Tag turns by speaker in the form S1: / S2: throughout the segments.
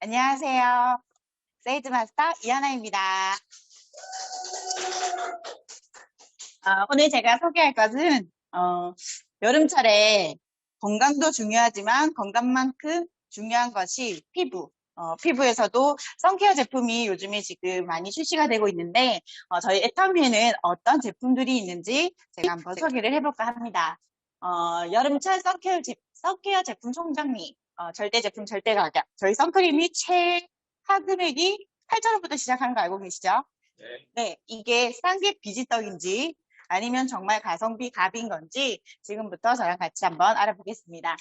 S1: 안녕하세요. 세이드 마스터 이하나입니다. 오늘 제가 소개할 것은 여름철에 건강도 중요하지만 건강만큼 중요한 것이 피부. 피부에서도 선케어 제품이 요즘에 지금 많이 출시가 되고 있는데 저희 애터미에는 어떤 제품들이 있는지 제가 한번 소개를 해볼까 합니다. 여름철 선케어 제품 총정리, 절대 제품 절대 가격. 저희 선크림이 최하 금액이 8,000원부터 시작하는 거 알고 계시죠? 네, 이게 싼 게 비지떡인지 아니면 정말 가성비 갑인 건지 지금부터 저랑 같이 한번 알아보겠습니다.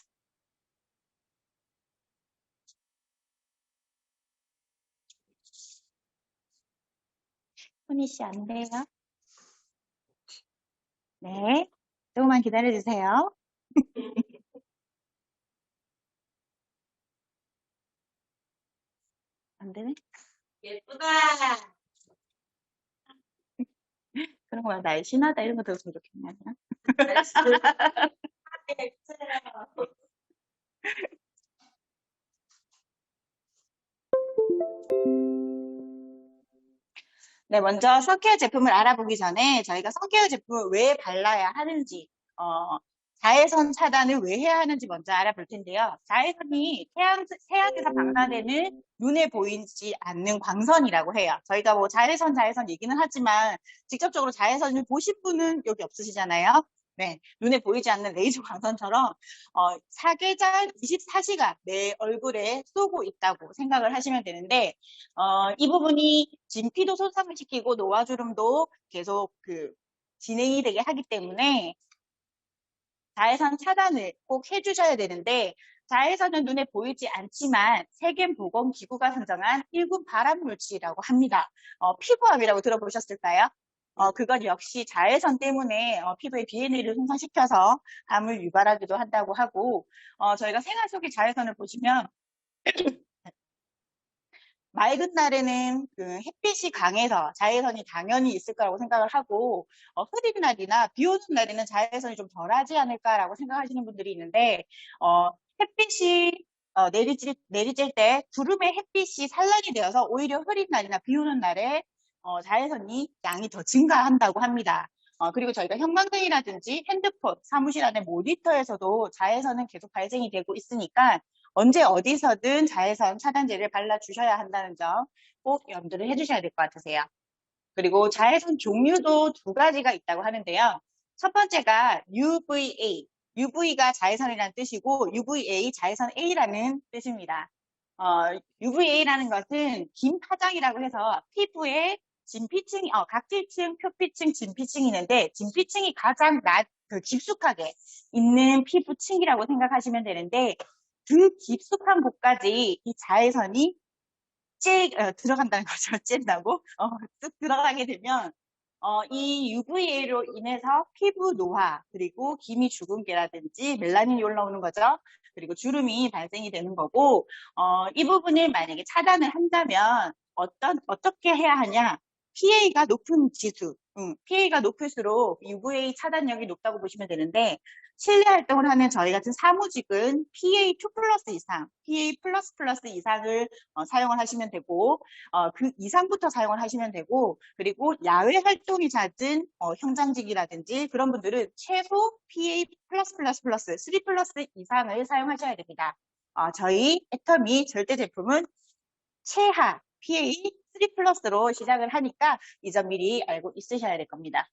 S1: 훈이 씨 안 돼요? 네, 조금만 기다려주세요. 안 되네? 예쁘다. 그런 거 날씬하다 이런 거 들었으면 좋겠네. 네, 먼저 선케어 제품을 알아보기 전에 저희가 선케어 제품을 왜 발라야 하는지, 자외선 차단을 왜 해야 하는지 먼저 알아볼 텐데요. 자외선이 태양에서 방사되는 눈에 보이지 않는 광선이라고 해요. 저희가 뭐 자외선 얘기는 하지만 직접적으로 자외선을 보신 분은 여기 없으시잖아요. 네, 눈에 보이지 않는 레이저 광선처럼 사계절 24시간 내 얼굴에 쏘고 있다고 생각을 하시면 되는데 이 부분이 진피도 손상을 시키고 노화주름도 계속 진행이 되게 하기 때문에 자외선 차단을 꼭 해주셔야 되는데 자외선은 눈에 보이지 않지만 세계보건기구가 선정한 1군 발암물질이라고 합니다. 피부암이라고 들어보셨을까요? 그건 역시 자외선 때문에 피부의 DNA를 손상시켜서 암을 유발하기도 한다고 하고 저희가 생활 속의 자외선을 보시면 맑은 날에는 햇빛이 강해서 자외선이 당연히 있을 거라고 생각을 하고 흐린 날이나 비 오는 날에는 자외선이 좀 덜하지 않을까라고 생각하시는 분들이 있는데 햇빛이 내리질 때 구름의 햇빛이 산란이 되어서 오히려 흐린 날이나 비 오는 날에 자외선이 양이 더 증가한다고 합니다. 그리고 저희가 형광등이라든지 핸드폰, 사무실 안에 모니터에서도 자외선은 계속 발생이 되고 있으니까 언제 어디서든 자외선 차단제를 발라주셔야 한다는 점 꼭 염두를 해주셔야 될 것 같으세요. 그리고 자외선 종류도 두 가지가 있다고 하는데요. 첫 번째가 UVA. UV가 자외선이라는 뜻이고 UVA, 자외선 A라는 뜻입니다. UVA라는 것은 긴 파장이라고 해서 피부에 진피층, 각질층, 표피층, 진피층이 있는데 진피층이 가장 깊숙하게 있는 피부층이라고 생각하시면 되는데 그 깊숙한 곳까지 이 자외선이 들어간다는 거죠. 쬐다고 쑥 들어가게 되면 이 UVA로 인해서 피부 노화, 그리고 기미 주근깨라든지 멜라닌이 올라오는 거죠. 그리고 주름이 발생이 되는 거고, 이 부분을 만약에 차단을 한다면 어떻게 해야 하냐? PA가 높은 지수, PA가 높을수록 UVA 차단력이 높다고 보시면 되는데, 실내 활동을 하는 저희 같은 사무직은 PA2 플러스 이상, PA 플러스 플러스 이상을 사용을 하시면 되고, 그 이상부터 사용을 하시면 되고, 그리고 야외 활동이 잦은 현장직이라든지 그런 분들은 최소 PA 플러스 플러스 플러스 3 플러스 이상을 사용하셔야 됩니다. 저희 애터미 절대 제품은 최하 PA 3 플러스로 시작을 하니까 이 점 미리 알고 있으셔야 될 겁니다.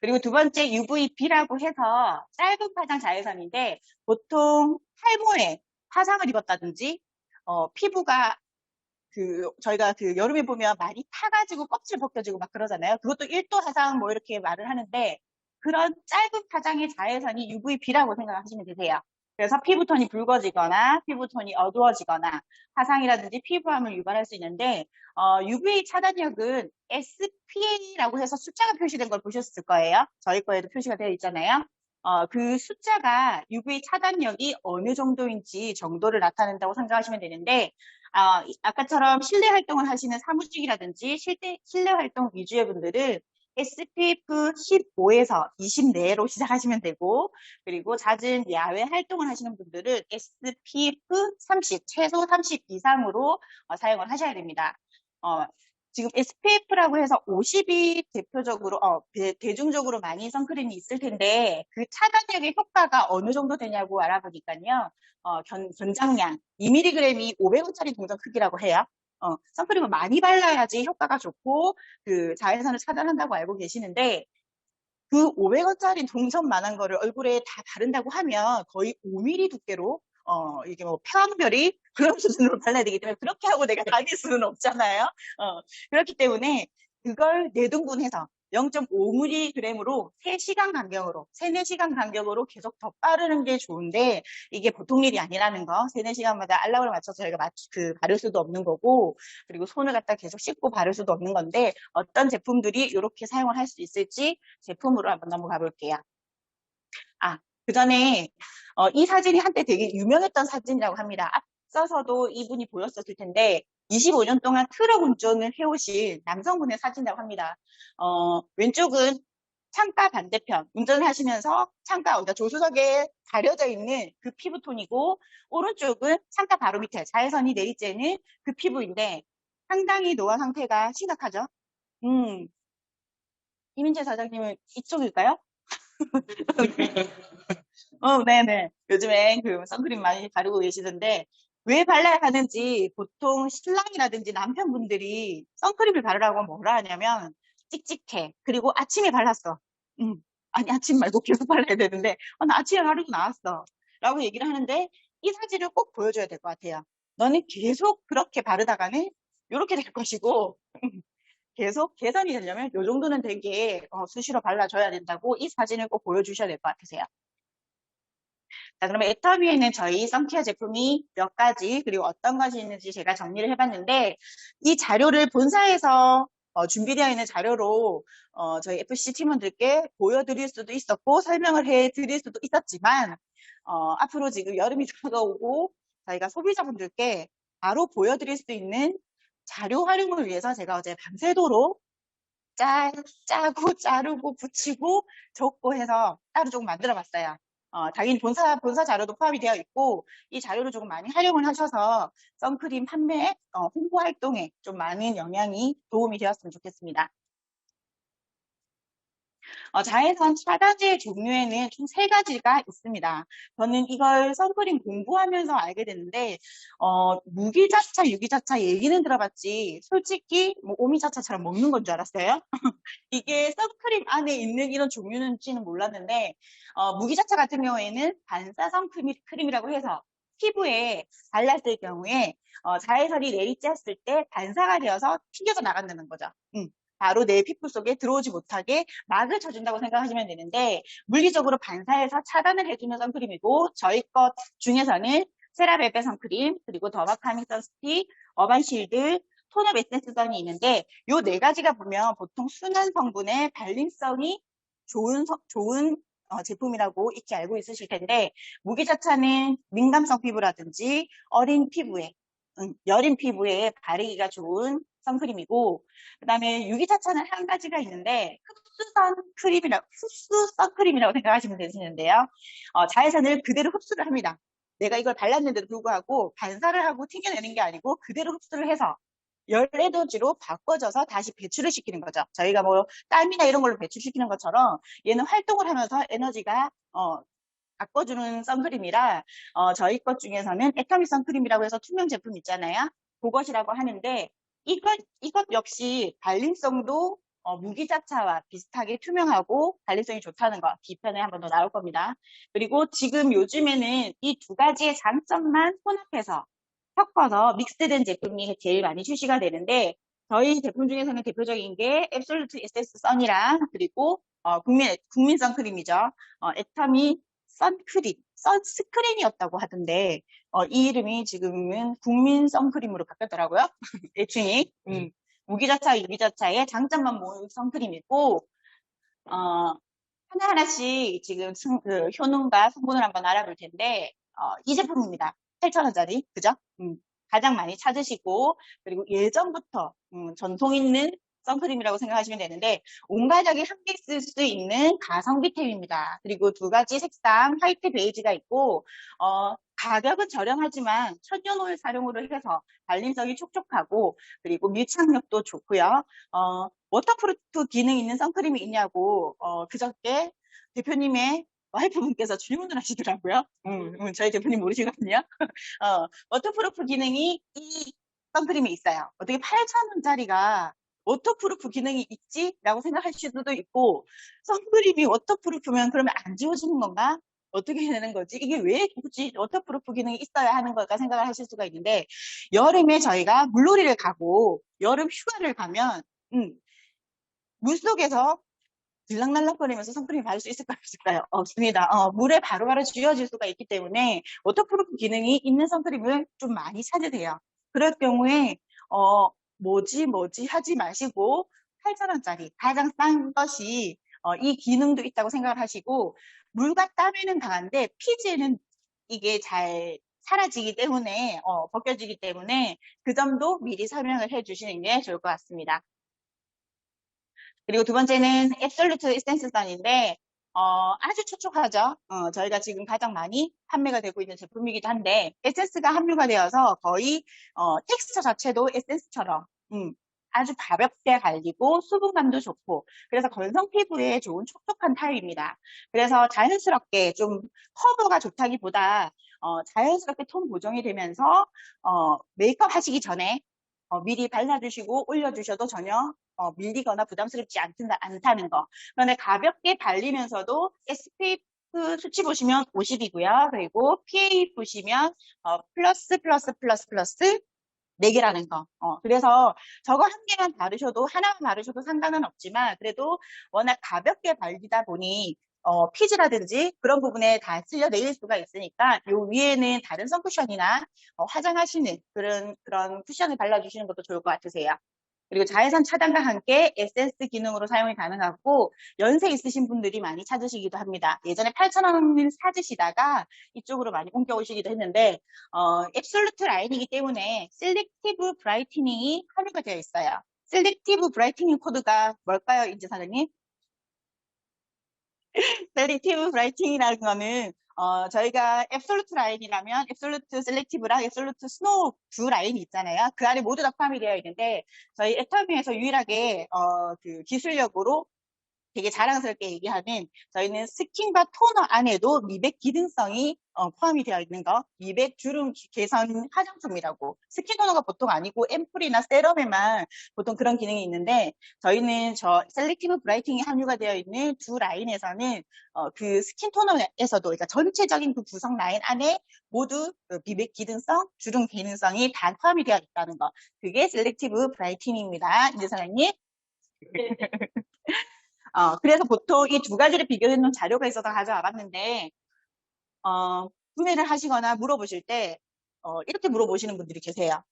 S1: 그리고 두 번째 UVB라고 해서 짧은 파장 자외선인데 보통 탈모에 화상을 입었다든지 피부가 저희가 여름에 보면 많이 타가지고 껍질 벗겨지고 막 그러잖아요. 그것도 1도 화상 뭐 이렇게 말을 하는데 그런 짧은 파장의 자외선이 UVB라고 생각하시면 되세요. 그래서 피부톤이 붉어지거나 피부톤이 어두워지거나 화상이라든지 피부암을 유발할 수 있는데 UV 차단력은 SPA라고 해서 숫자가 표시된 걸 보셨을 거예요. 저희 거에도 표시가 되어 있잖아요. 그 숫자가 UV 차단력이 어느 정도인지 정도를 나타낸다고 생각하시면 되는데 아까처럼 실내 활동을 하시는 사무직이라든지 실내 활동 위주의 분들은 SPF 15에서 20 내로 시작하시면 되고, 그리고 잦은 야외 활동을 하시는 분들은 SPF 30, 최소 30 이상으로 사용을 하셔야 됩니다. 지금 SPF라고 해서 50이 대표적으로, 대중적으로 많이 선크림이 있을 텐데, 그 차단력의 효과가 어느 정도 되냐고 알아보니까요, 권장량 2mg이 500원짜리 동전 크기라고 해요. 선크림을 많이 발라야지 효과가 좋고, 그 자외선을 차단한다고 알고 계시는데, 그 500원짜리 동전만한 거를 얼굴에 다 바른다고 하면 거의 5mm 두께로, 이게 뭐 표한별이 그런 수준으로 발라야 되기 때문에 그렇게 하고 내가 다닐 수는 없잖아요. 그렇기 때문에 그걸 내등분해서 0.5mg으로 3시간 간격으로, 3, 4시간 간격으로 계속 더 빠르는 게 좋은데, 이게 보통 일이 아니라는 거, 3, 4시간마다 알람을 맞춰서 저희가 바를 수도 없는 거고, 그리고 손을 갖다 계속 씻고 바를 수도 없는 건데, 어떤 제품들이 이렇게 사용을 할 수 있을지 제품으로 한번 넘어가 볼게요. 그 전에, 이 사진이 한때 되게 유명했던 사진이라고 합니다. 앞서서도 이분이 보였었을 텐데, 25년 동안 트럭 운전을 해오신 남성분의 사진이라고 합니다. 왼쪽은 창가 반대편, 운전을 하시면서 창가, 그러니까 조수석에 가려져 있는 그 피부톤이고, 오른쪽은 창가 바로 밑에 자외선이 내리쬐는 그 피부인데, 상당히 노화 상태가 심각하죠? 이민재 사장님은 이쪽일까요? 네네. 요즘에 그 선크림 많이 바르고 계시던데, 왜 발라야 하는지 보통 신랑이라든지 남편분들이 선크림을 바르라고 뭐라 하냐면, 찍찍해. 그리고 아침에 발랐어. 아니, 아침 말고 계속 발라야 되는데, 나 아침에 바르고 나왔어. 라고 얘기를 하는데, 이 사진을 꼭 보여줘야 될 것 같아요. 너는 계속 그렇게 바르다가는 이렇게 될 것이고, 계속 개선이 되려면 이 정도는 되게 수시로 발라줘야 된다고 이 사진을 꼭 보여주셔야 될 것 같으세요. 자, 그러면 애터미에는 저희 선케어 제품이 몇 가지, 그리고 어떤 것이 있는지 제가 정리를 해봤는데, 이 자료를 본사에서 준비되어 있는 자료로 저희 FC 팀원들께 보여드릴 수도 있었고, 설명을 해드릴 수도 있었지만, 앞으로 지금 여름이 다가오고, 저희가 소비자분들께 바로 보여드릴 수 있는 자료 활용을 위해서 제가 어제 밤새도록 짜고, 자르고, 붙이고, 적고 해서 따로 조금 만들어 봤어요. 당연히 본사 자료도 포함이 되어 있고, 이 자료를 조금 많이 활용을 하셔서 선크림 판매, 홍보 활동에 좀 많은 영향이 도움이 되었으면 좋겠습니다. 자외선 차단제 종류에는 총 3가지가 있습니다. 저는 이걸 선크림 공부하면서 알게 됐는데, 무기자차, 유기자차 얘기는 들어봤지, 솔직히 뭐 오미자차처럼 먹는 건 줄 알았어요. 이게 선크림 안에 있는 이런 종류는지는 몰랐는데, 무기자차 같은 경우에는 반사성 크림이라고 해서 피부에 발랐을 경우에 자외선이 내리쬐었을 때 반사가 되어서 튕겨져 나간다는 거죠. 바로 내 피부 속에 들어오지 못하게 막을 쳐준다고 생각하시면 되는데, 물리적으로 반사해서 차단을 해주는 선크림이고, 저희 것 중에서는 세라베베 선크림, 그리고 더마카밍 선스틱, 어반실드, 톤업 에센스 선이 있는데, 요 4가지가 보면 보통 순한 성분의 발림성이 좋은 제품이라고 익히 알고 있으실 텐데, 무기자차는 민감성 피부라든지 어린 피부에, 여린 피부에 바르기가 좋은 선크림이고, 그 다음에 유기자차는 한 가지가 있는데, 흡수 선크림이라고 생각하시면 되시는데요. 자외선을 그대로 흡수를 합니다. 내가 이걸 발랐는데도 불구하고 반사를 하고 튕겨내는 게 아니고 그대로 흡수를 해서 열 에너지로 바꿔져서 다시 배출을 시키는 거죠. 저희가 뭐 땀이나 이런 걸로 배출시키는 것처럼 얘는 활동을 하면서 에너지가 바꿔주는 선크림이라 저희 것 중에서는 애터미 선크림이라고 해서 투명 제품 있잖아요. 그것이라고 하는데 이것 역시 발림성도 무기자차와 비슷하게 투명하고 발림성이 좋다는 거 뒤편에 한 번 더 나올 겁니다. 그리고 지금 요즘에는 이 2가지의 장점만 혼합해서 섞어서 믹스된 제품이 제일 많이 출시가 되는데, 저희 제품 중에서는 대표적인 게 앱솔루트 에센스 선이랑, 그리고 국민 선크림이죠. 애터미 선스크린이었다고 하던데, 이 이름이 지금은 국민 선크림으로 바뀌었더라고요. 애칭이. 무기자차, 유기자차의 장점만 모은 선크림이고, 하나하나씩 지금 그 효능과 성분을 한번 알아볼 텐데, 이 제품입니다. 8,000원짜리, 그죠? 가장 많이 찾으시고, 그리고 예전부터 전통 있는 선크림이라고 생각하시면 되는데 온 가족이 함께 쓸 수 있는 가성비템입니다. 그리고 두 가지 색상 화이트 베이지가 있고 가격은 저렴하지만 천연오일 사용으로 해서 발림성이 촉촉하고 그리고 밀착력도 좋고요. 워터프루프 기능 있는 선크림이 있냐고 그저께 대표님의 와이프분께서 질문을 하시더라고요. 저희 대표님 모르시거든요. 워터프루프 기능이 이 선크림이 있어요. 어떻게 8,000원짜리가 워터프루프 기능이 있지? 라고 생각하실 수도 있고 선크림이 워터프루프면 그러면 안 지워지는 건가? 어떻게 되는 거지? 이게 왜 굳이 워터프루프 기능이 있어야 하는 걸까 생각을 하실 수가 있는데 여름에 저희가 물놀이를 가고 여름 휴가를 가면 물속에서 들락날락거리면서 선크림 바를 수 있을까요? 없을까요? 없습니다. 물에 바로바로 지워질 수가 있기 때문에 워터프루프 기능이 있는 선크림을 좀 많이 찾으세요. 그럴 경우에 뭐지 하지 마시고 8,000원짜리 가장 싼 것이 이 기능도 있다고 생각을 하시고 물과 땀에는 강한데 피지에는 이게 잘 사라지기 때문에 벗겨지기 때문에 그 점도 미리 설명을 해주시는 게 좋을 것 같습니다. 그리고 두 번째는 앱솔루트 에센스선인데 아주 촉촉하죠. 저희가 지금 가장 많이 판매가 되고 있는 제품이기도 한데 에센스가 함유가 되어서 거의 텍스처 자체도 에센스처럼 아주 가볍게 발리고 수분감도 좋고 그래서 건성 피부에 좋은 촉촉한 타입입니다. 그래서 자연스럽게 좀 커버가 좋다기보다 자연스럽게 톤 보정이 되면서 메이크업 하시기 전에 미리 발라주시고 올려주셔도 전혀 밀리거나 부담스럽지 않다는 거. 그런데 가볍게 발리면서도 SPF 수치 보시면 50이고요. 그리고 PA 보시면 플러스 4개라는 거. 그래서 저거 한 개만 바르셔도 하나만 바르셔도 상관은 없지만 그래도 워낙 가볍게 발리다 보니 피지라든지 그런 부분에 다 쓸려 내릴 수가 있으니까 요 위에는 다른 선쿠션이나 화장하시는 그런 쿠션을 발라주시는 것도 좋을 것 같으세요. 그리고 자외선 차단과 함께 에센스 기능으로 사용이 가능하고 연세 있으신 분들이 많이 찾으시기도 합니다. 예전에 8,000원을 사드시다가 이쪽으로 많이 옮겨오시기도 했는데 앱솔루트 라인이기 때문에 셀렉티브 브라이트닝이 함유가 되어 있어요. 셀렉티브 브라이트닝 코드가 뭘까요, 인재 사장님? 셀렉티브 브라이팅이라는 거는 저희가 앱솔루트 라인이라면 앱솔루트 셀렉티브랑 앱솔루트 스노우 두 라인이 있잖아요. 그 안에 모두 다 포함이 되어 있는데 저희 애터미에서 유일하게 그 기술력으로 되게 자랑스럽게 얘기하는 저희는 스킨과 토너 안에도 미백 기능성이 포함이 되어 있는 거 미백 주름 개선 화장품이라고 스킨 토너가 보통 아니고 앰플이나 세럼에만 보통 그런 기능이 있는데 저희는 저 셀렉티브 브라이팅이 함유가 되어 있는 두 라인에서는 그 스킨 토너에서도 그러니까 전체적인 그 구성 라인 안에 모두 미백 기능성, 주름 기능성이 다 포함이 되어 있다는 거 그게 셀렉티브 브라이팅입니다. 이제 사장님 그래서 보통 이 두 가지를 비교해 놓은 자료가 있어서 가져와 봤는데, 구매를 하시거나 물어보실 때, 이렇게 물어보시는 분들이 계세요.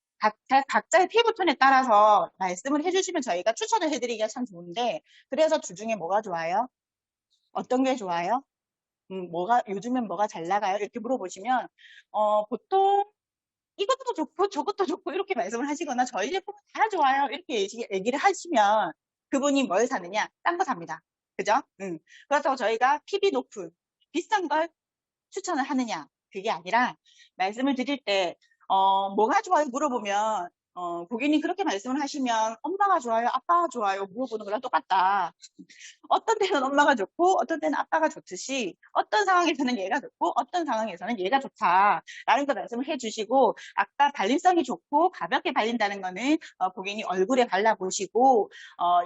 S1: 각자의 피부톤에 따라서 말씀을 해주시면 저희가 추천을 해드리기가 참 좋은데, 그래서 주중에 뭐가 좋아요? 어떤 게 좋아요? 요즘엔 뭐가 잘 나가요? 이렇게 물어보시면, 보통 이것도 좋고 저것도 좋고 이렇게 말씀을 하시거나 저희 제품은 다 좋아요. 이렇게 얘기를 하시면 그분이 뭘 사느냐? 딴 거 삽니다. 그죠? 그렇다고 저희가 PB 높은 비싼 걸 추천을 하느냐? 그게 아니라 말씀을 드릴 때 뭐가 좋아요? 물어보면 고객님 그렇게 말씀을 하시면 엄마가 좋아요? 아빠가 좋아요? 물어보는 거랑 똑같다. 어떤 때는 엄마가 좋고 어떤 때는 아빠가 좋듯이 어떤 상황에서는 얘가 좋고 어떤 상황에서는 얘가 좋다라는 거 말씀을 해주시고 아까 발림성이 좋고 가볍게 발린다는 거는 고객님 얼굴에 발라보시고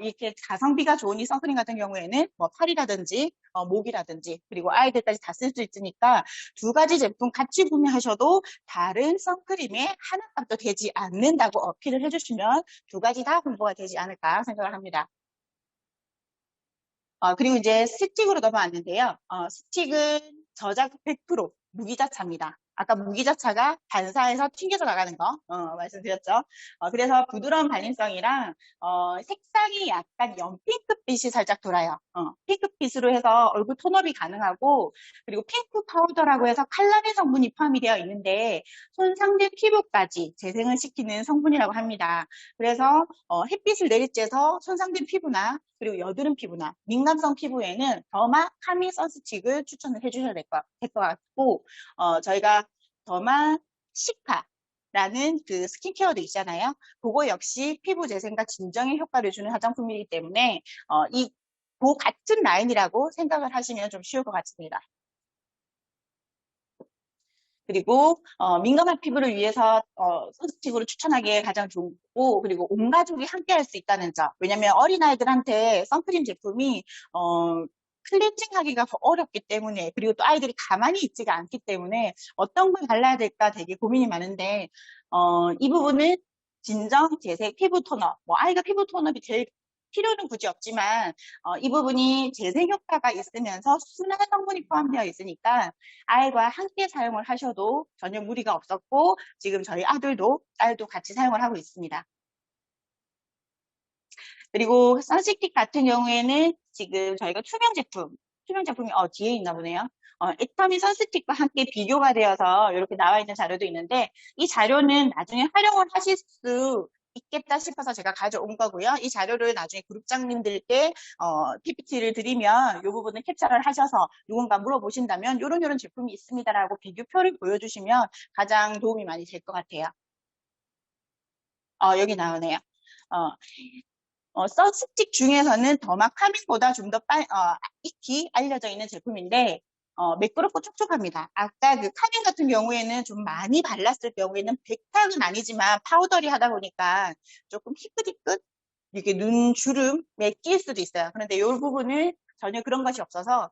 S1: 이렇게 가성비가 좋은 이 선크림 같은 경우에는 뭐 팔이라든지 목이라든지 그리고 아이들까지 다 쓸 수 있으니까 두 가지 제품 같이 구매하셔도 다른 선크림에 하나값도 되지 않는다고 어필을 해주시면 두 가지 다 홍보가 되지 않을까 생각을 합니다. 그리고 이제 스틱으로 넘어왔는데요. 스틱은 저자극 100% 무기자차입니다. 아까 무기자차가 반사해서 튕겨져 나가는 거 말씀드렸죠. 그래서 부드러운 발림성이랑 색상이 약간 연핑크빛이 살짝 돌아요. 핑크빛으로 해서 얼굴 톤업이 가능하고 그리고 핑크 파우더라고 해서 칼라린 성분이 포함이 되어 있는데 손상된 피부까지 재생을 시키는 성분이라고 합니다. 그래서 햇빛을 내리쬐서 손상된 피부나 그리고 여드름 피부나 민감성 피부에는 더마 카미 선스틱을 추천을 해주셔야 될 것 같고 저희가 더마 시카라는 그 스킨케어도 있잖아요. 그거 역시 피부 재생과 진정에 효과를 주는 화장품이기 때문에 그 같은 라인이라고 생각을 하시면 좀 쉬울 것 같습니다. 그리고 민감한 피부를 위해서 선스틱으로 추천하기에 가장 좋고 그리고 온 가족이 함께 할 수 있다는 점. 왜냐면 어린아이들한테 선크림 제품이 클렌징 하기가 어렵기 때문에 그리고 또 아이들이 가만히 있지가 않기 때문에 어떤 걸 발라야 될까 되게 고민이 많은데 이 부분은 진정, 재색, 피부 톤업, 뭐 아이가 피부 톤업이 제일 필요는 굳이 없지만 이 부분이 재생 효과가 있으면서 순한 성분이 포함되어 있으니까 아이와 함께 사용을 하셔도 전혀 무리가 없었고 지금 저희 아들도 딸도 같이 사용을 하고 있습니다. 그리고 선스틱 같은 경우에는 지금 저희가 투명 제품이 뒤에 있나 보네요. 애터미 선스틱과 함께 비교가 되어서 이렇게 나와 있는 자료도 있는데 이 자료는 나중에 활용을 하실 수 있겠다 싶어서 제가 가져온 거고요. 이 자료를 나중에 그룹장님들께 PPT를 드리면 이 부분을 캡처를 하셔서 누군가 물어보신다면 이런 제품이 있습니다라고 비교표를 보여주시면 가장 도움이 많이 될 것 같아요. 여기 나오네요. 선스틱 중에서는 더마 카밍보다 좀 더 익히 알려져 있는 제품인데 매끄럽고 촉촉합니다. 아까 그 카밍 같은 경우에는 좀 많이 발랐을 경우에는 백탁은 아니지만 파우더리 하다 보니까 조금 희끗희끗 이렇게 눈 주름에 끼일 수도 있어요. 그런데 이 부분은 전혀 그런 것이 없어서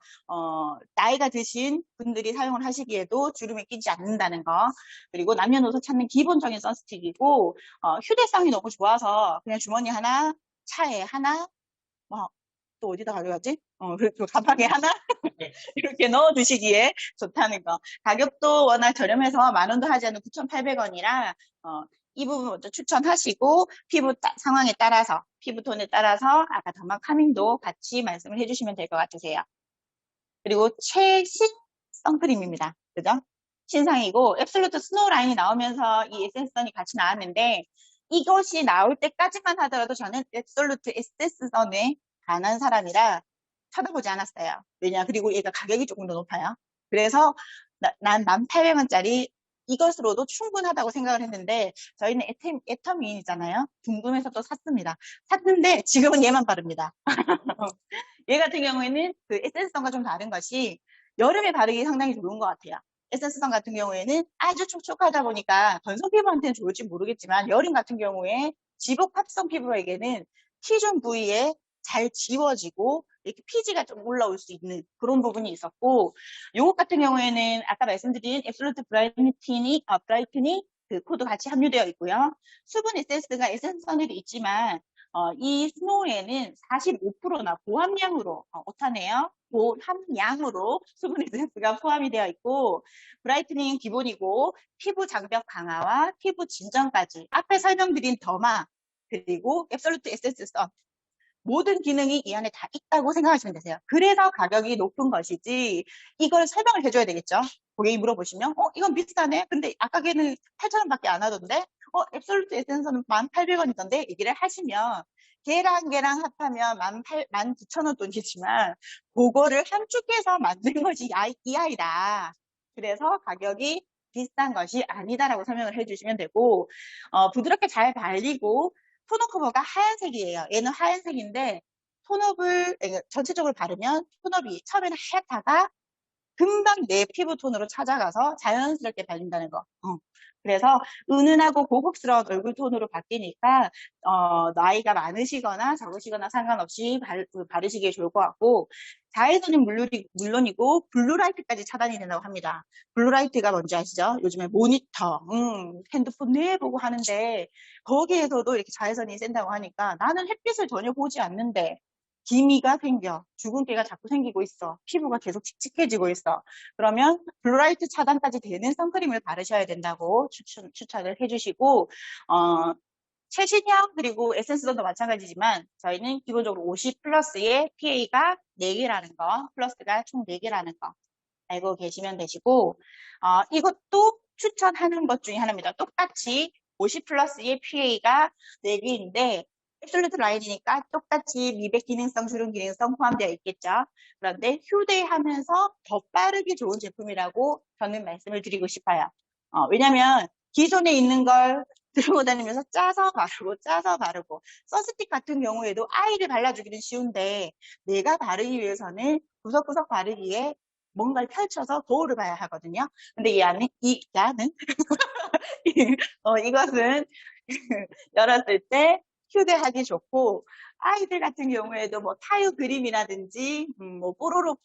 S1: 나이가 드신 분들이 사용을 하시기에도 주름에 끼지 않는다는 거. 그리고 남녀노소 찾는 기본적인 선스틱이고 휴대성이 너무 좋아서 그냥 주머니 하나, 차에 하나, 또 어디다 가져가지? 그리고 가방에 하나 이렇게 넣어 두시기에 좋다는 거. 가격도 워낙 저렴해서 10,000원도 하지 않는 9,800원이라 이 부분 먼저 추천하시고 피부 상황에 따라서 피부톤에 따라서 아까 더마 카밍도 같이 말씀을 해주시면 될 것 같으세요. 그리고 최신 선크림입니다. 그죠? 신상이고 앱솔루트 스노우 라인이 나오면서 이 에센스선이 같이 나왔는데 이것이 나올 때까지만 하더라도 저는 앱솔루트 에센스선에 반한 사람이라 쳐다보지 않았어요. 왜냐? 그리고 얘가 가격이 조금 더 높아요. 그래서 난 18,000원짜리 이것으로도 충분하다고 생각을 했는데 저희는 애터미인이잖아요. 궁금해서 또 샀습니다. 샀는데 지금은 얘만 바릅니다. 얘 같은 경우에는 그 에센스성과 좀 다른 것이 여름에 바르기 상당히 좋은 것 같아요. 에센스성 같은 경우에는 아주 촉촉하다 보니까 건성 피부한테는 좋을지 모르겠지만 여름 같은 경우에 지복 합성 피부에게는 T존 부위에 잘 지워지고 이렇게 피지가 좀 올라올 수 있는 그런 부분이 있었고 요것 같은 경우에는 아까 말씀드린 앱솔루트 브라이트닝 그 코드 같이 함유되어 있고요. 수분 에센스가 에센스선에도 있지만 이 스노우에는 45%나 고함량으로 오타네요. 고함량으로 수분 에센스가 포함이 되어 있고 브라이트닝 기본이고 피부 장벽 강화와 피부 진정까지 앞에 설명드린 더마 그리고 앱솔루트 에센스선 모든 기능이 이 안에 다 있다고 생각하시면 되세요. 그래서 가격이 높은 것이지 이걸 설명을 해줘야 되겠죠. 고객이 물어보시면 이건 비싸네. 근데 아까 걔는 8,000원밖에 안 하던데 앱솔루트 에센스는 1,800원이던데 얘기를 하시면 걔랑 합하면 19,000원 돈이지만 그거를 함축해서 만든 것이 이 아이다. 그래서 가격이 비싼 것이 아니다라고 설명을 해주시면 되고 부드럽게 잘 발리고 톤업 커버가 하얀색이에요. 얘는 하얀색인데 톤업을 전체적으로 바르면 톤업이 처음에는 하얗다가 금방 내 피부 톤으로 찾아가서 자연스럽게 발린다는 거. 그래서 은은하고 고급스러운 얼굴 톤으로 바뀌니까 나이가 많으시거나 적으시거나 상관없이 바르시기에 좋을 것 같고 자외선은 물론이고 블루라이트까지 차단이 된다고 합니다. 블루라이트가 뭔지 아시죠? 요즘에 모니터, 핸드폰 내에 보고 하는데 거기에서도 이렇게 자외선이 센다고 하니까 나는 햇빛을 전혀 보지 않는데 기미가 생겨. 주근깨가 자꾸 생기고 있어. 피부가 계속 칙칙해지고 있어. 그러면 블루라이트 차단까지 되는 선크림을 바르셔야 된다고 추천을 해주시고, 최신형 그리고 에센스도 마찬가지지만 저희는 기본적으로 50 플러스의 PA가 4개라는 거, 플러스가 총 4개라는 거 알고 계시면 되시고, 이것도 추천하는 것 중에 하나입니다. 똑같이 50 플러스의 PA가 4개인데 앱솔루트 라인이니까 똑같이 미백 기능성, 주름 기능성 포함되어 있겠죠. 그런데 휴대하면서 더 빠르게 좋은 제품이라고 저는 말씀을 드리고 싶어요. 왜냐면 기존에 있는 걸 들고 다니면서 짜서 바르고 선스틱 같은 경우에도 아이를 발라주기는 쉬운데 내가 바르기 위해서는 구석구석 바르기에 뭔가를 펼쳐서 거울을 봐야 하거든요. 근데 야는 이것은 열었을 때 휴대하기 좋고 아이들 같은 경우에도 뭐 타유 그림이라든지 뭐 뽀로록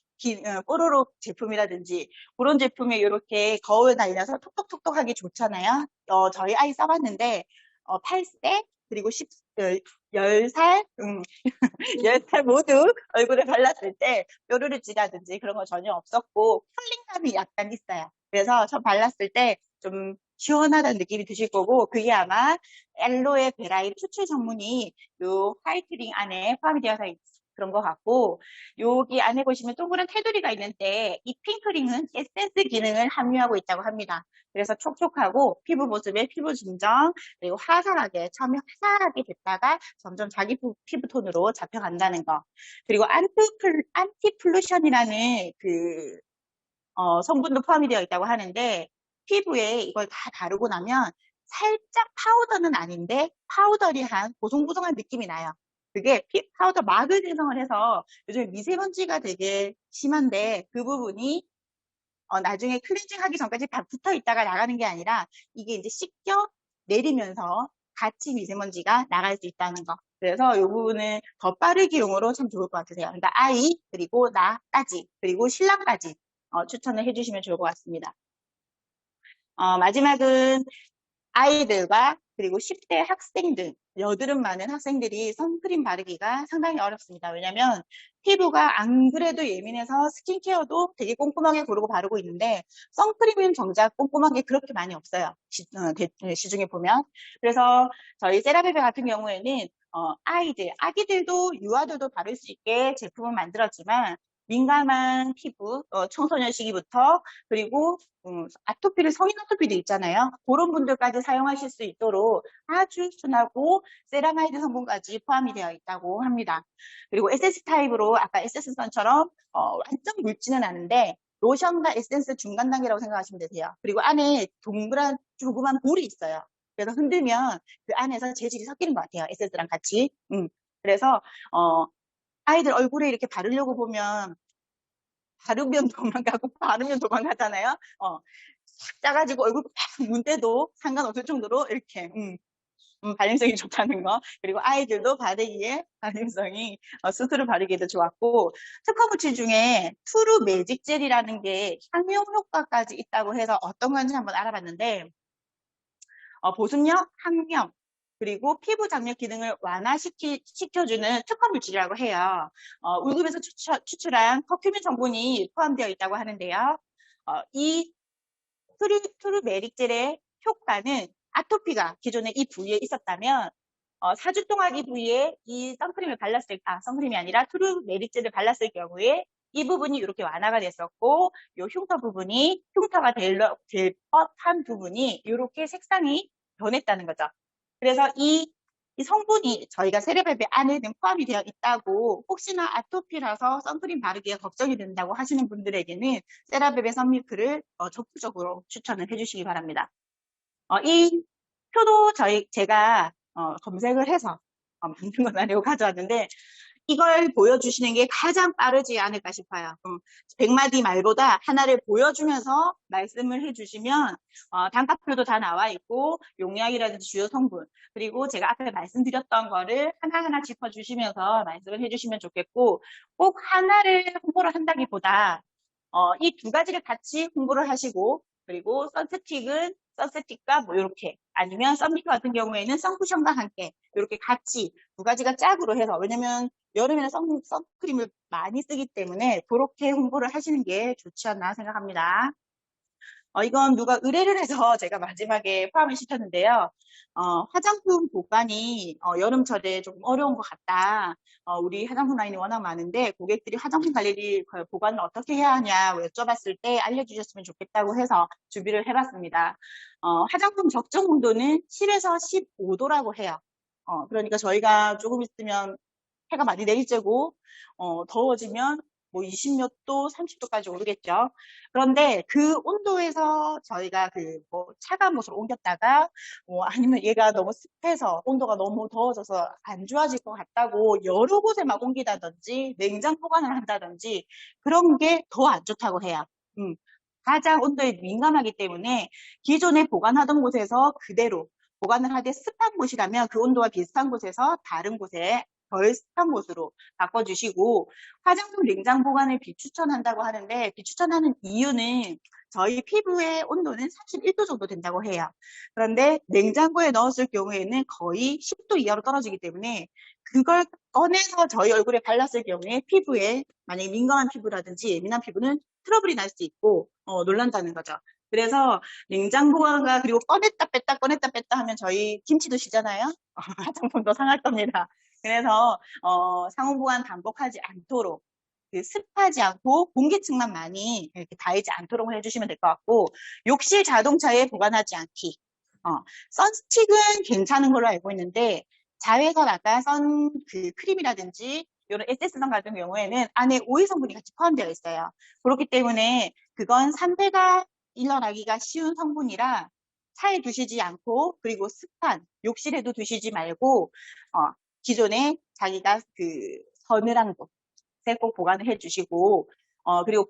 S1: 제품이라든지 그런 제품에 이렇게 거울 달려서 톡톡톡톡 하기 좋잖아요. 저희 아이 써봤는데 8세 그리고 10살 10살 모두 얼굴에 발랐을 때 뾰루루 지라든지 그런 거 전혀 없었고 쿨링감이 약간 있어요. 그래서 저 발랐을 때 좀 시원하다는 느낌이 드실 거고 그게 아마 엘로에 베라의 추출 성분이 요 화이트링 안에 포함이 되어서 그런 것 같고 여기 안에 보시면 동그란 테두리가 있는데 이 핑크링은 에센스 기능을 함유하고 있다고 합니다. 그래서 촉촉하고 피부 보습에 피부 진정 그리고 처음에 화사하게 됐다가 점점 자기 피부 톤으로 잡혀간다는 거. 그리고 안티플루션이라는 성분도 포함이 되어 있다고 하는데 피부에 이걸 다 바르고 나면 살짝 파우더는 아닌데 파우더리한 보송보송한 느낌이 나요. 그게 파우더 막을 생성을 해서 요즘 미세먼지가 되게 심한데 그 부분이 나중에 클렌징 하기 전까지 다 붙어 있다가 나가는 게 아니라 이게 이제 씻겨 내리면서 같이 미세먼지가 나갈 수 있다는 거. 그래서 이 부분은 더 빠르기용으로 참 좋을 것 같으세요. 그러니까 아이, 그리고 나까지, 그리고 신랑까지 추천을 해주시면 좋을 것 같습니다. 마지막은 아이들과 그리고 10대 학생들, 여드름 많은 학생들이 선크림 바르기가 상당히 어렵습니다. 왜냐면 피부가 안 그래도 예민해서 스킨케어도 되게 꼼꼼하게 고르고 바르고 있는데 선크림은 정작 꼼꼼한 게 그렇게 많이 없어요. 시중에 보면. 그래서 저희 세라베베 같은 경우에는 아기들도 유아들도 바를 수 있게 제품을 만들었지만 민감한 피부, 청소년 시기부터 그리고 성인 아토피도 있잖아요. 그런 분들까지 사용하실 수 있도록 아주 순하고 세라마이드 성분까지 포함이 되어 있다고 합니다. 그리고 에센스 타입으로 아까 에센스선처럼 완전 묽지는 않은데 로션과 에센스 중간 단계라고 생각하시면 되세요. 그리고 안에 동그란 조그만 볼이 있어요. 그래서 흔들면 그 안에서 재질이 섞이는 것 같아요. 에센스랑 같이. 그래서 아이들 얼굴에 이렇게 바르려고 보면 바르면 도망가고 바르면 도망가잖아요. 싹 짜가지고 얼굴 팍 문대도 상관없을 정도로 이렇게 발림성이 좋다는 거. 그리고 아이들도 바르기에 발림성이 스스로 바르기에도 좋았고 특허물질 중에 투르 매직 젤이라는 게 향용 효과까지 있다고 해서 어떤 건지 한번 알아봤는데 보습력, 항염, 그리고 피부 장력 기능을 완화시켜주는 특허물질이라고 해요. 울급에서 추출한 커큐민 성분이 포함되어 있다고 하는데요. 이 투르메릭 젤의 효과는 아토피가 기존에 이 부위에 있었다면 4주 동안 이 부위에 이 선크림이 아니라 투르메릭 젤을 발랐을 경우에 이 부분이 이렇게 완화가 됐었고 이 흉터가 될 법한 부분이 이렇게 색상이 변했다는 거죠. 그래서 이 성분이 저희가 세라베베 안에는 포함이 되어 있다고 혹시나 아토피라서 선크림 바르기가 걱정이 된다고 하시는 분들에게는 세라베베 선밀크를 적극적으로 추천을 해주시기 바랍니다. 이 표도 제가 검색을 해서 만든 건 아니고 가져왔는데 이걸 보여주시는 게 가장 빠르지 않을까 싶어요. 100마디 말보다 하나를 보여주면서 말씀을 해주시면 단가표도 다 나와 있고 용량이라든지 주요 성분 그리고 제가 앞에 말씀드렸던 거를 하나하나 짚어주시면서 말씀을 해주시면 좋겠고 꼭 하나를 홍보를 한다기보다 이 두 가지를 같이 홍보를 하시고 그리고 선스틱과 뭐 이렇게 아니면 썬미터 같은 경우에는 선쿠션과 함께 이렇게 같이 두 가지가 짝으로 해서 왜냐면 여름에는 선크림을 많이 쓰기 때문에 그렇게 홍보를 하시는 게 좋지 않나 생각합니다. 이건 누가 의뢰를 해서 제가 마지막에 포함을 시켰는데요. 화장품 보관이 여름철에 조금 어려운 것 같다. 우리 화장품 라인이 워낙 많은데 고객들이 화장품 관리 보관을 어떻게 해야 하냐 여쭤봤을 때 알려주셨으면 좋겠다고 해서 준비를 해봤습니다. 화장품 적정 온도는 10에서 15도라고 해요. 그러니까 저희가 조금 있으면 해가 많이 내릴 때고 더워지면 뭐 20몇 도, 30도까지 오르겠죠. 그런데 그 온도에서 저희가 그 뭐 차가운 곳으로 옮겼다가 아니면 얘가 너무 습해서 온도가 너무 더워져서 안 좋아질 것 같다고 여러 곳에 막 옮기다든지 냉장 보관을 한다든지 그런 게 더 안 좋다고 해요. 가장 온도에 민감하기 때문에 기존에 보관하던 곳에서 그대로 보관을 하되 습한 곳이라면 그 온도와 비슷한 곳에서 다른 곳에 덜 습한 곳으로 바꿔주시고 화장품 냉장 보관을 비추천한다고 하는데 비추천하는 이유는 저희 피부의 온도는 31도 정도 된다고 해요. 그런데 냉장고에 넣었을 경우에는 거의 10도 이하로 떨어지기 때문에 그걸 꺼내서 저희 얼굴에 발랐을 경우에 피부에 만약에 민감한 피부라든지 예민한 피부는 트러블이 날 수 있고 놀란다는 거죠. 그래서 냉장 보관과 그리고 꺼냈다 뺐다 하면 저희 김치 드시잖아요. 화장품도 상할 겁니다. 그래서 상온 보관 반복하지 않도록 그 습하지 않고 공기층만 많이 이렇게 닿이지 않도록 해주시면 될 것 같고 욕실 자동차에 보관하지 않기. 선스틱은 괜찮은 걸로 알고 있는데 자외선 아까 선 그 크림이라든지 이런 SS선 같은 경우에는 안에 오일 성분이 같이 포함되어 있어요. 그렇기 때문에 그건 산패가 일어나기가 쉬운 성분이라 차에 두시지 않고 그리고 습한 욕실에도 두시지 말고 기존에 자기가 그 서늘한 곳에 꼭 보관을 해주시고 그리고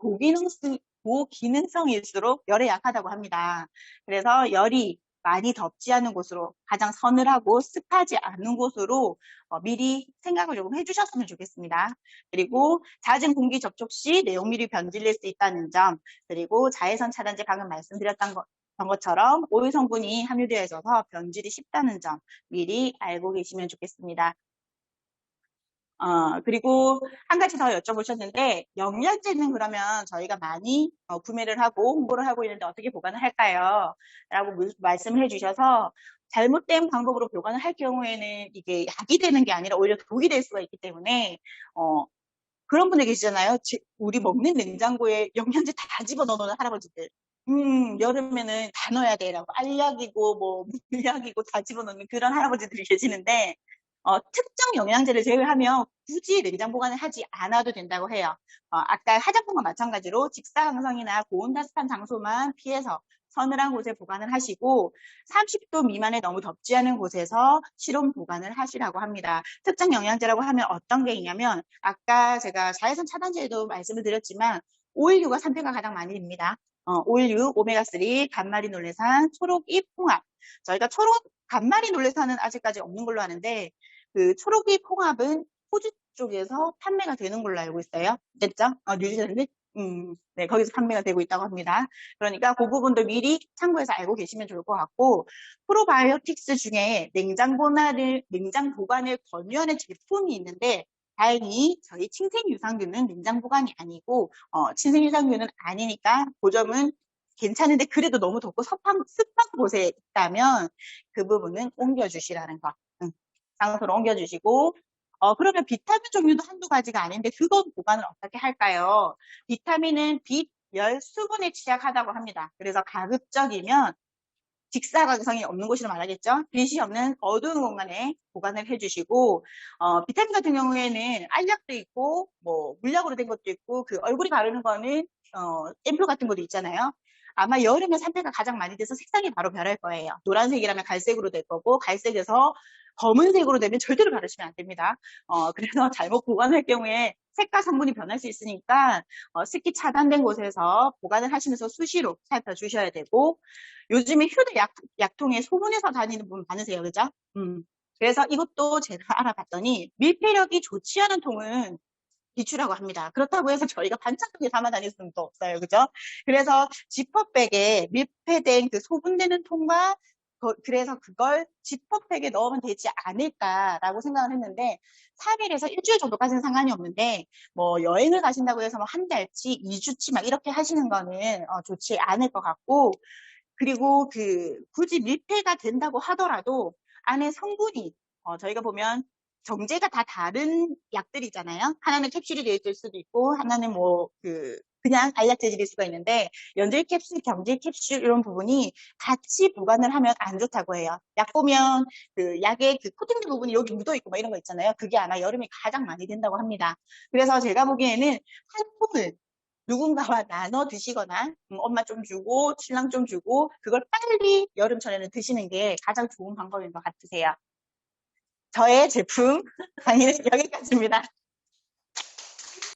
S1: 고기능성일수록 열에 약하다고 합니다. 그래서 열이 많이 덥지 않은 곳으로 가장 서늘하고 습하지 않은 곳으로 미리 생각을 조금 해주셨으면 좋겠습니다. 그리고 잦은 공기 접촉 시 내용물이 변질될 수 있다는 점 그리고 자외선 차단제 방금 말씀드렸던 것처럼 오일 성분이 함유되어 있어서 변질이 쉽다는 점 미리 알고 계시면 좋겠습니다. 그리고 한 가지 더 여쭤보셨는데 영양제는 그러면 저희가 많이 구매를 하고 홍보를 하고 있는데 어떻게 보관을 할까요? 라고 말씀을 해주셔서 잘못된 방법으로 보관을 할 경우에는 이게 약이 되는 게 아니라 오히려 독이 될 수가 있기 때문에 그런 분들 계시잖아요. 우리 먹는 냉장고에 영양제 다 집어넣는 할아버지들. 여름에는 다 넣어야 돼라고 알약이고 뭐 물약이고 다 집어넣는 그런 할아버지들이 계시는데 특정 영양제를 제외하면 굳이 냉장 보관을 하지 않아도 된다고 해요. 아까 화장품과 마찬가지로 직사광선이나 고온다습한 장소만 피해서 서늘한 곳에 보관을 하시고 30도 미만에 너무 덥지 않은 곳에서 실온 보관을 하시라고 합니다. 특정 영양제라고 하면 어떤 게 있냐면 아까 제가 자외선 차단제도 말씀을 드렸지만 오일류가 산패가 가장 많이 됩니다. 오일류, 오메가3, 간마리놀레산, 초록잎, 홍합. 저희가 간마리놀레산은 아직까지 없는 걸로 아는데 그 초록잎 홍합은 호주 쪽에서 판매가 되는 걸로 알고 있어요. 됐죠? 뉴질랜드? 네, 거기서 판매가 되고 있다고 합니다. 그러니까 그 부분도 미리 참고해서 알고 계시면 좋을 것 같고 프로바이오틱스 중에 냉장 보관을 권유하는 제품이 있는데 다행히 저희 침생유산균은 냉장 보관이 아니고 침생유산균은 아니니까 그 점은 괜찮은데 그래도 너무 덥고 습한 곳에 있다면 그 부분은 옮겨주시라는 거. 장소로 옮겨주시고 그러면 비타민 종류도 한두 가지가 아닌데 그건 보관을 어떻게 할까요? 비타민은 빛, 열, 수분에 취약하다고 합니다. 그래서 가급적이면 직사광선이 없는 곳이라 말하겠죠. 빛이 없는 어두운 공간에 보관을 해주시고 비타민 같은 경우에는 알약도 있고 뭐 물약으로 된 것도 있고 그 얼굴에 바르는 거는 앰플 같은 것도 있잖아요. 아마 여름에 산패가 가장 많이 돼서 색상이 바로 변할 거예요. 노란색이라면 갈색으로 될 거고 갈색에서 검은색으로 되면 절대로 바르시면 안 됩니다. 그래서 잘못 보관할 경우에 색과 성분이 변할 수 있으니까 습기 차단된 곳에서 보관을 하시면서 수시로 살펴주셔야 되고 요즘에 휴대 약통에 소분해서 다니는 분 많으세요. 그죠? 그래서 이것도 제가 알아봤더니 밀폐력이 좋지 않은 통은 비추라고 합니다. 그렇다고 해서 저희가 반짝하게 담아 다닐 수는 또 없어요. 그죠? 그래서 지퍼백에 밀폐된 그 소분되는 통과 그래서 그걸 지퍼백에 넣으면 되지 않을까라고 생각을 했는데 3일에서 일주일 정도까지는 상관이 없는데 뭐 여행을 가신다고 해서 뭐 한 달치, 2주치 막 이렇게 하시는 거는 좋지 않을 것 같고 그리고 그 굳이 밀폐가 된다고 하더라도 안에 성분이 저희가 보면 정제가 다 다른 약들이잖아요. 하나는 캡슐이 되어 있을 수도 있고 하나는 뭐 그냥 알약 재질일 수가 있는데 연질 캡슐, 경질 캡슐 이런 부분이 같이 보관을 하면 안 좋다고 해요. 약 보면 그 약의 그 코팅된 부분이 여기 묻어 있고 막 이런 거 있잖아요. 그게 아마 여름에 가장 많이 된다고 합니다. 그래서 제가 보기에는 한 통을 누군가와 나눠 드시거나 엄마 좀 주고 신랑 좀 주고 그걸 빨리 여름철에는 드시는 게 가장 좋은 방법인 것 같으세요. 저의 제품 강의는 여기까지입니다.